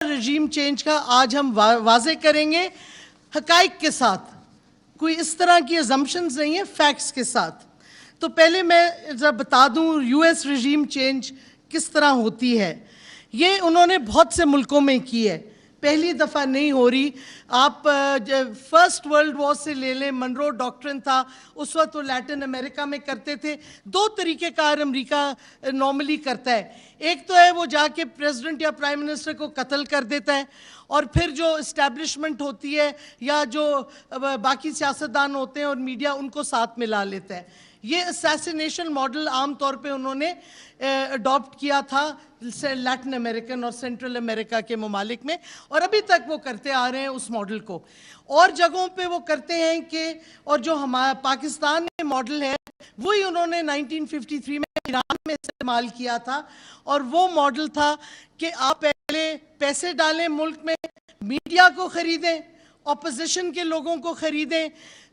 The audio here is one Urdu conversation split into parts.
رجیم چینج کا آج ہم واضح کریں گے حقائق کے ساتھ، کوئی اس طرح کی ازمپشنز نہیں ہیں، فیکٹس کے ساتھ۔ تو پہلے میں ذرا بتا دوں یو ایس رجیم چینج کس طرح ہوتی ہے۔ یہ انہوں نے بہت سے ملکوں میں کی ہے، پہلی دفعہ نہیں ہو رہی۔ آپ فرسٹ ورلڈ وار سے لے لیں، منرو ڈاکٹرن تھا، اس وقت وہ لیٹن امریکہ میں کرتے تھے۔ دو طریقہ کار امریکہ نارملی کرتا ہے، ایک تو ہے وہ جا کے پریزیڈنٹ یا پرائم منسٹر کو قتل کر دیتا ہے، اور پھر جو اسٹیبلشمنٹ ہوتی ہے یا جو باقی سیاستدان ہوتے ہیں اور میڈیا ان کو ساتھ ملا لیتا ہے۔ یہ اسیسینیشن ماڈل عام طور پہ انہوں نے اڈاپٹ کیا تھا لیٹن امریکن اور سینٹرل امریکہ کے ممالک میں، اور ابھی تک وہ کرتے آ رہے ہیں اس ماڈل کو۔ اور جگہوں پہ وہ کرتے ہیں کہ، اور جو ہمارا پاکستان میں ماڈل ہے وہی انہوں نے 1953 میں ایران میں استعمال کیا تھا، اور وہ ماڈل تھا کہ آپ پہلے پیسے ڈالیں ملک میں، میڈیا کو خریدیں، اپوزیشن کے لوگوں کو خریدیں،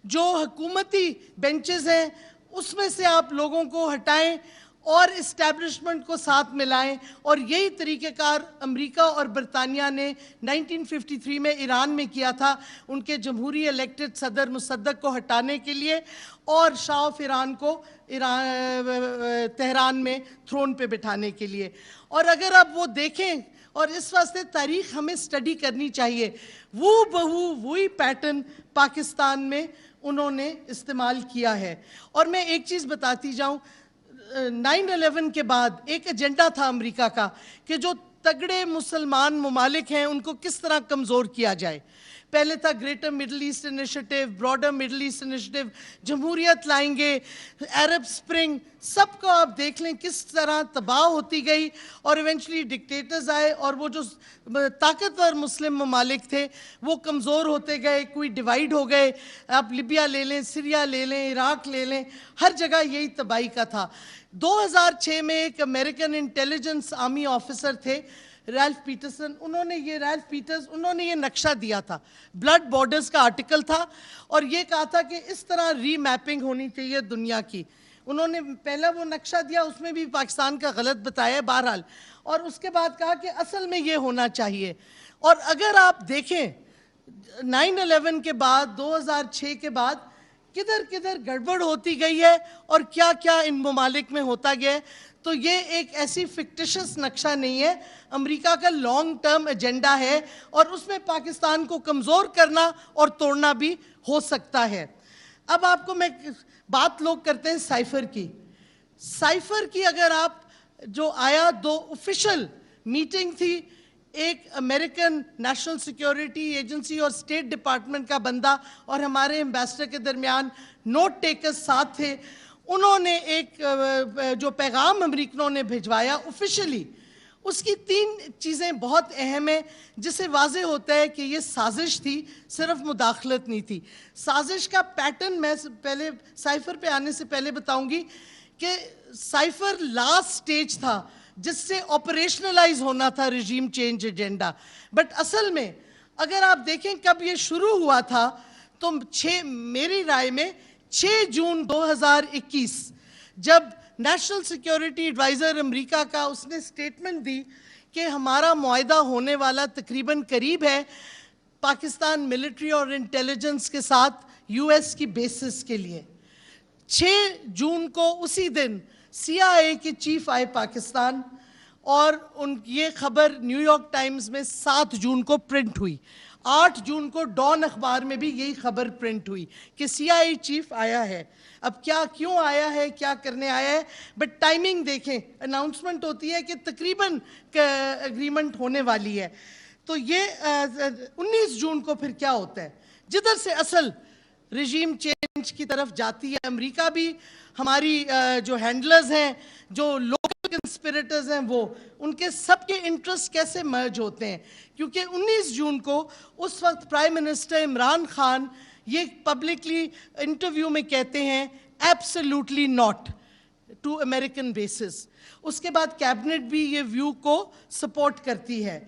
جو حکومتی بینچز ہیں اس میں سے آپ لوگوں کو ہٹائیں اور اسٹیبلشمنٹ کو ساتھ ملائیں۔ اور یہی طریقہ کار امریکہ اور برطانیہ نے 1953 میں ایران میں کیا تھا، ان کے جمہوری الیکٹڈ صدر مصدق کو ہٹانے کے لیے اور شاہ آف ایران کو تہران میں تھرون پہ بٹھانے کے لیے۔ اور اگر آپ وہ دیکھیں، اور اس واسطے تاریخ ہمیں سٹڈی کرنی چاہیے، وہ بہو وہی پیٹرن پاکستان میں انہوں نے استعمال کیا ہے۔ اور میں ایک چیز بتاتی جاؤں، 9/11 کے بعد ایک ایجنڈا تھا امریکہ کا کہ جو تگڑے مسلمان ممالک ہیں ان کو کس طرح کمزور کیا جائے۔ پہلے تھا Greater Middle East Initiative, Broader Middle East Initiative, جمہوریت لائیں گے، عرب سپرنگ، سب کو آپ دیکھ لیں کس طرح تباہ ہوتی گئی، اور ایونچولی ڈکٹیٹرز آئے، اور وہ جو طاقتور مسلم ممالک تھے وہ کمزور ہوتے گئے، کوئی ڈیوائیڈ ہو گئے۔ آپ لیبیا لے لیں، سیریا لے لیں، عراق لے لیں، ہر جگہ یہی تباہی کا تھا۔ 2006 میں ایک امریکن انٹیلیجنس آرمی آفیسر تھے ریلف پیٹرسن، انہوں نے یہ نقشہ دیا تھا، بلڈ بارڈرز کا آرٹیکل تھا، اور یہ کہا تھا کہ اس طرح ری میپنگ ہونی چاہیے دنیا کی۔ انہوں نے پہلا وہ نقشہ دیا، اس میں بھی پاکستان کا غلط بتایا بہرحال، اور اس کے بعد کہا کہ اصل میں یہ ہونا چاہیے۔ اور اگر آپ دیکھیں 9/11 کے بعد، 2006 کے بعد کدھر کدھر گڑبڑ ہوتی گئی ہے اور کیا کیا ان ممالک میں ہوتا گیا ہے، تو یہ ایک ایسی فکٹیشس نقشہ نہیں ہے، امریکہ کا لانگ ٹرم ایجنڈا ہے، اور اس میں پاکستان کو کمزور کرنا اور توڑنا بھی ہو سکتا ہے۔ اب آپ کو میں بات لوگ کرتے ہیں سائفر کی، اگر آپ جو آیا، 2 آفیشل میٹنگ تھی، ایک امریکن نیشنل سیکیورٹی ایجنسی اور اسٹیٹ ڈپارٹمنٹ کا بندہ اور ہمارے ایمبیسڈر کے درمیان نوٹ ٹیکرز ساتھ تھے، انہوں نے ایک جو پیغام امریکنوں نے بھجوایا آفیشلی، اس کی 3 چیزیں بہت اہم ہیں جس سے واضح ہوتا ہے کہ یہ سازش تھی، صرف مداخلت نہیں تھی۔ سازش کا پیٹرن میں پہلے سائفر پہ آنے سے پہلے بتاؤں گی کہ سائفر لاسٹ سٹیج تھا جس سے آپریشنلائز ہونا تھا رجیم چینج ایجنڈا، بٹ اصل میں اگر آپ دیکھیں کب یہ شروع ہوا تھا تو میری رائے میں 6 جون 2021 جب نیشنل سیکیورٹی ایڈوائزر امریکہ کا اس نے سٹیٹمنٹ دی کہ ہمارا معاہدہ ہونے والا تقریباً قریب ہے پاکستان ملٹری اور انٹیلیجنس کے ساتھ یو ایس کی بیسس کے لیے۔ 6 جون کو اسی دن CIA کے چیف آئے پاکستان، اور یہ خبر نیو یارک ٹائمز میں 7 جون کو پرنٹ ہوئی۔ 8 جون کو ڈان اخبار میں بھی یہی خبر پرنٹ ہوئی کہ CIA چیف آیا ہے۔ اب کیوں آیا ہے، کیا کرنے آیا ہے، بٹ ٹائمنگ دیکھیں، اناؤنسمنٹ ہوتی ہے کہ تقریباً اگریمنٹ ہونے والی ہے۔ تو یہ 19 جون کو پھر کیا ہوتا ہے، جدھر سے اصل رجیم چینج کی طرف جاتی ہے امریکہ بھی، ہماری جو ہینڈلرز ہیں، جو لوکل کنسپریٹرز ہیں، وہ ان کے سب کے انٹرسٹ کیسے مرج ہوتے ہیں، کیونکہ 19 جون کو اس وقت پرائم منسٹر عمران خان یہ پبلکلی انٹرویو میں کہتے ہیں absolutely not to American bases. اس کے بعد کیبنٹ بھی یہ ویو کو سپورٹ کرتی ہے۔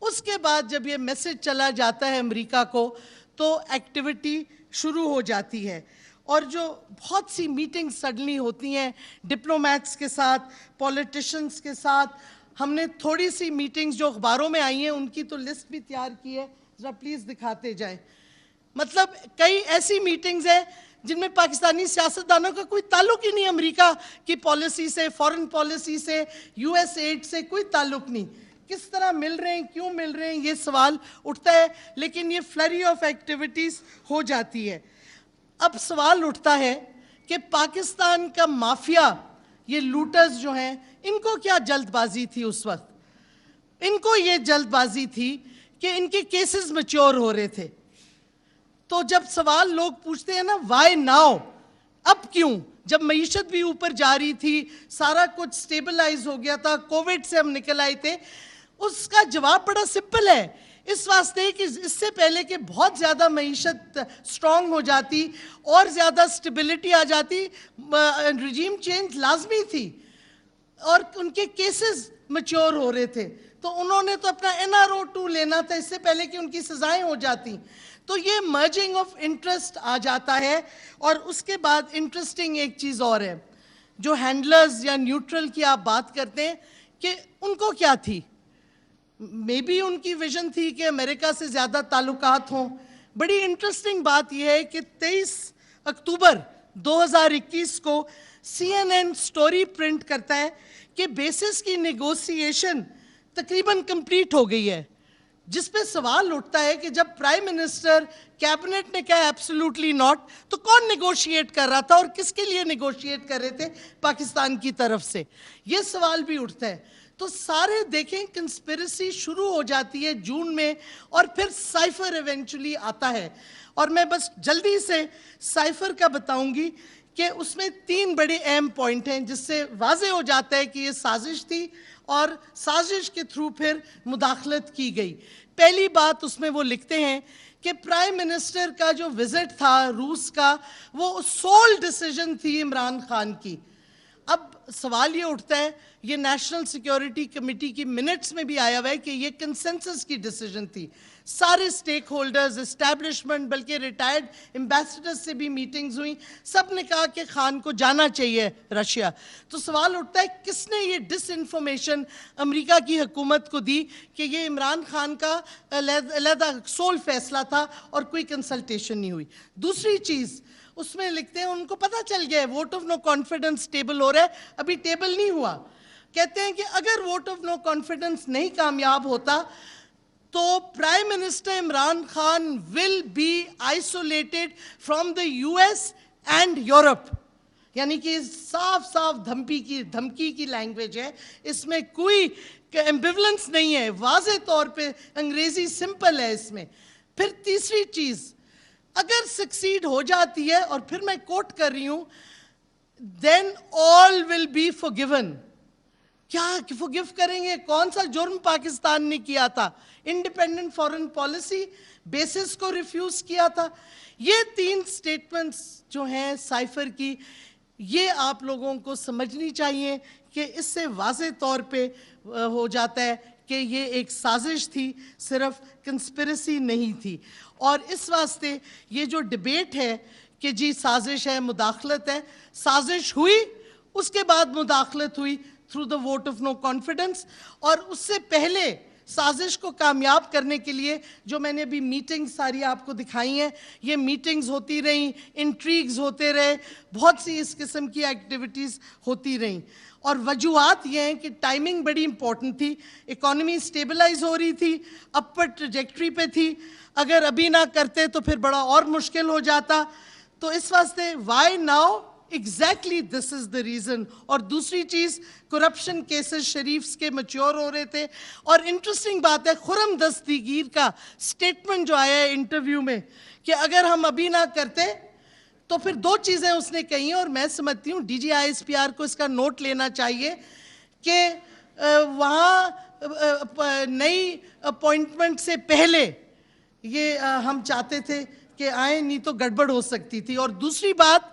اس کے بعد جب یہ میسج چلا جاتا ہے امریکہ کو تو ایکٹیویٹی شروع ہو جاتی ہے، اور جو بہت سی میٹنگ سڈنلی ہوتی ہیں ڈپلومیٹس کے ساتھ، پولیٹیشنز کے ساتھ، ہم نے تھوڑی سی میٹنگز جو اخباروں میں آئی ہیں ان کی تو لسٹ بھی تیار کی ہے, ذرا پلیز دکھاتے جائیں. مطلب کئی ایسی میٹنگز ہیں جن میں پاکستانی سیاستدانوں کا کوئی تعلق ہی نہیں, امریکہ کی پالیسی سے, فورن پالیسی سے, یو ایس ایڈ سے کوئی تعلق نہیں. کس طرح مل رہے ہیں, کیوں مل رہے ہیں, یہ سوال اٹھتا ہے, لیکن یہ فلری آف ایکٹیویٹیز ہو جاتی ہے. اب سوال اٹھتا ہے کہ پاکستان کا مافیا, یہ لوٹرز جو ہیں, ان کو کیا جلد بازی تھی اس وقت؟ ان کو یہ جلد بازی تھی کہ ان کے کیسز میچور ہو رہے تھے. تو جب سوال لوگ پوچھتے ہیں نا وائی ناؤ, اب کیوں, جب معیشت بھی اوپر جا رہی تھی, سارا کچھ سٹیبلائز ہو گیا تھا, کووڈ سے ہم نکل آئے تھے, اس کا جواب بڑا سمپل ہے. اس واسطے کہ اس سے پہلے کہ بہت زیادہ معیشت سٹرونگ ہو جاتی اور زیادہ سٹیبلٹی آ جاتی, رجیم چینج لازمی تھی اور ان کے کیسز میچور ہو رہے تھے. تو انہوں نے تو اپنا NRO 2 لینا تھا اس سے پہلے کہ ان کی سزائیں ہو جاتی. تو یہ مرجنگ آف انٹرسٹ آ جاتا ہے. اور اس کے بعد انٹرسٹنگ ایک چیز اور ہے, جو ہینڈلرز یا نیوٹرل کی آپ بات کرتے ہیں کہ ان کو کیا تھی, مے بی ان کی ویژن تھی کہ امریکہ سے زیادہ تعلقات ہوں. بڑی انٹرسٹنگ بات یہ ہے کہ 23 اکتوبر 2021 کو CNN سٹوری پرنٹ کرتا ہے کہ بیسس کی نیگوسیشن تقریباً کمپلیٹ ہو گئی ہے, جس پہ سوال اٹھتا ہے کہ جب پرائم منسٹر کیبنٹ نے کہا ایبسولوٹلی ناٹ, تو کون نیگوشیٹ کر رہا تھا اور کس کے لیے نیگوشیٹ کر رہے تھے پاکستان کی طرف سے, یہ سوال بھی اٹھتا ہے. تو سارے دیکھیں کنسپیرسی شروع ہو جاتی ہے جون میں, اور پھر سائفر ایونچولی آتا ہے. اور میں بس جلدی سے سائفر کا بتاؤں گی کہ اس میں 3 بڑے اہم پوائنٹ ہیں جس سے واضح ہو جاتا ہے کہ یہ سازش تھی اور سازش کے تھرو پھر مداخلت کی گئی. پہلی بات اس میں وہ لکھتے ہیں کہ پرائم منسٹر کا جو وزٹ تھا روس کا, وہ سول ڈیسیجن تھی عمران خان کی. اب سوال یہ اٹھتا ہے, یہ نیشنل سیکیورٹی کمیٹی کی منٹس میں بھی آیا ہوا ہے کہ یہ کنسنسس کی ڈیسیجن تھی. سارے سٹیک ہولڈرز, اسٹیبلشمنٹ, بلکہ ریٹائرڈ ایمبیسڈر سے بھی میٹنگز ہوئیں, سب نے کہا کہ خان کو جانا چاہیے رشیا. تو سوال اٹھتا ہے کس نے یہ ڈس انفارمیشن امریکہ کی حکومت کو دی کہ یہ عمران خان کا علیحدہ سول فیصلہ تھا اور کوئی کنسلٹیشن نہیں ہوئی. دوسری چیز اس میں لکھتے ہیں ان کو پتہ چل گیا ہے vote of no confidence table ہو رہا ہے, ابھی ٹیبل نہیں ہوا. کہتے ہیں کہ اگر ووٹ آف نو کانفیڈنس نہیں کامیاب ہوتا تو prime minister Imran Khan will be isolated from the US and Europe. یعنی کہ صاف صاف دھمکی کی لینگویج ہے, اس میں کوئی ایمبیولنس نہیں ہے, واضح طور پہ انگریزی سمپل ہے اس میں. پھر تیسری چیز, اگر سکسیڈ ہو جاتی ہے, اور پھر میں کوٹ کر رہی ہوں, then all will be forgiven. کیا forgive کریں گے؟ کون سا جرم پاکستان نے کیا تھا؟ انڈیپینڈنٹ فورن پالیسی بیسس کو ریفیوز کیا تھا. یہ 3 سٹیٹمنٹس جو ہیں سائفر کی, یہ آپ لوگوں کو سمجھنی چاہیے کہ اس سے واضح طور پہ ہو جاتا ہے کہ یہ ایک سازش تھی, صرف کنسپیرسی نہیں تھی. اور اس واسطے یہ جو ڈیبیٹ ہے کہ جی سازش ہے, مداخلت ہے, سازش ہوئی, اس کے بعد مداخلت ہوئی through the vote of no confidence. اور اس سے پہلے سازش کو کامیاب کرنے کے لیے جو میں نے ابھی میٹنگ ساری آپ کو دکھائی ہیں, یہ میٹنگز ہوتی رہیں, انٹریگز ہوتے رہے, بہت سی اس قسم کی ایکٹیویٹیز ہوتی رہیں. اور وجوہات یہ ہیں کہ ٹائمنگ بڑی امپورٹنٹ تھی, اکانومی سٹیبلائز ہو رہی تھی, اپر ٹریجیکٹری پہ تھی, اگر ابھی نہ کرتے تو پھر بڑا اور مشکل ہو جاتا. تو اس واسطے why now, exactly this is the reason. اور دوسری چیز, کرپشن کیسز شریفز کے میچور ہو رہے تھے. اور انٹرسٹنگ بات ہے, خرم دستگیر کا سٹیٹمنٹ جو آیا ہے انٹرویو میں کہ اگر ہم ابھی نہ کرتے تو پھر 2 چیزیں اس نے کہی ہیں, اور میں سمجھتی ہوں DGISPR کو اس کا نوٹ لینا چاہیے کہ وہاں نئی اپوائنٹمنٹ سے پہلے یہ ہم چاہتے تھے کہ آئیں, نہیں تو گڑبڑ ہو سکتی تھی. اور دوسری بات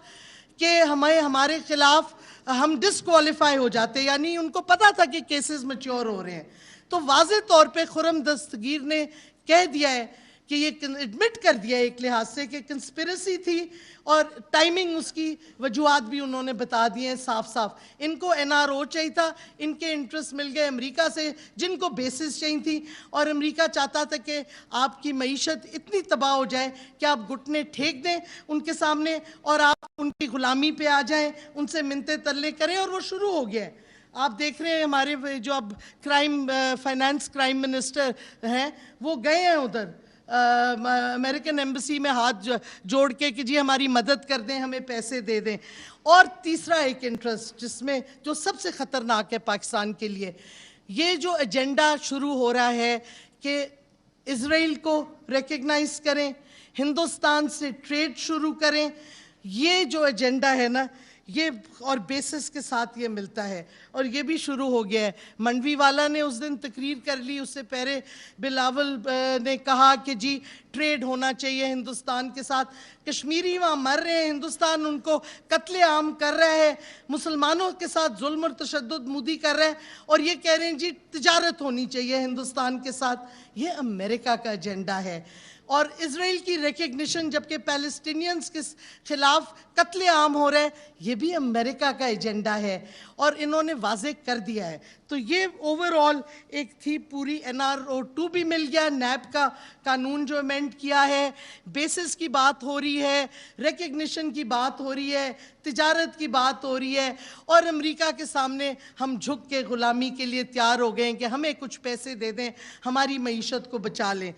کہ ہمارے خلاف ہم ڈسکوالیفائی ہو جاتے, یعنی ان کو پتا تھا کہ کیسز میچور ہو رہے ہیں. تو واضح طور پہ خرم دستگیر نے کہہ دیا ہے کہ یہ ایڈمٹ کر دیا ایک لحاظ سے کہ کنسپیریسی تھی، اور ٹائمنگ اس کی وجوہات بھی انہوں نے بتا دیے ہیں صاف صاف۔ ان کو NRO چاہیے تھا، ان کے انٹرسٹ مل گئے امریکہ سے جن کو بیسز چاہیے تھی، اور امریکہ چاہتا تھا کہ آپ کی معیشت اتنی تباہ ہو جائے کہ آپ گھٹنے ٹھیک دیں ان کے سامنے اور آپ ان کی غلامی پہ آ جائیں، ان سے منتیں ترلے کریں، اور وہ شروع ہو گیا ہے۔ آپ دیکھ رہے ہیں ہمارے جو اب فائنانس کرائم منسٹر ہیں وہ گئے ہیں ادھر امریکن ایمبیسی میں ہاتھ جوڑ کے کہ جی ہماری مدد کر دیں، ہمیں پیسے دے دیں۔ اور تیسرا ایک انٹرسٹ جس میں جو سب سے خطرناک ہے پاکستان کے لیے، یہ جو ایجنڈا شروع ہو رہا ہے کہ اسرائیل کو ریکگنائز کریں، ہندوستان سے ٹریڈ شروع کریں، یہ جو ایجنڈا ہے نا، یہ اور بیسس کے ساتھ یہ ملتا ہے، اور یہ بھی شروع ہو گیا ہے۔ منڈوی والا نے اس دن تقریر کر لی، اس سے پہلے بلاول نے کہا کہ جی ٹریڈ ہونا چاہیے ہندوستان کے ساتھ۔ کشمیری وہاں مر رہے ہیں، ہندوستان ان کو قتل عام کر رہا ہے، مسلمانوں کے ساتھ ظلم اور تشدد مودی کر رہا ہے، اور یہ کہہ رہے ہیں جی تجارت ہونی چاہیے ہندوستان کے ساتھ۔ یہ امریکہ کا ایجنڈا ہے۔ اور اسرائیل کی ریکگنیشن جبکہ پیلسٹینینز کے خلاف قتل عام ہو رہا ہے، یہ بھی امریکہ کا ایجنڈا ہے، اور انہوں نے واضح کر دیا ہے۔ تو یہ اوورآل ایک تھی پوری NRO2 بھی مل گیا، نیب کا قانون جو امینڈ کیا ہے، بیسس کی بات ہو رہی ہے، ریکگنیشن کی بات ہو رہی ہے، تجارت کی بات ہو رہی ہے، اور امریکہ کے سامنے ہم جھک کے غلامی کے لیے تیار ہو گئے ہیں کہ ہمیں کچھ پیسے دے دیں، ہماری معیشت کو بچا لیں۔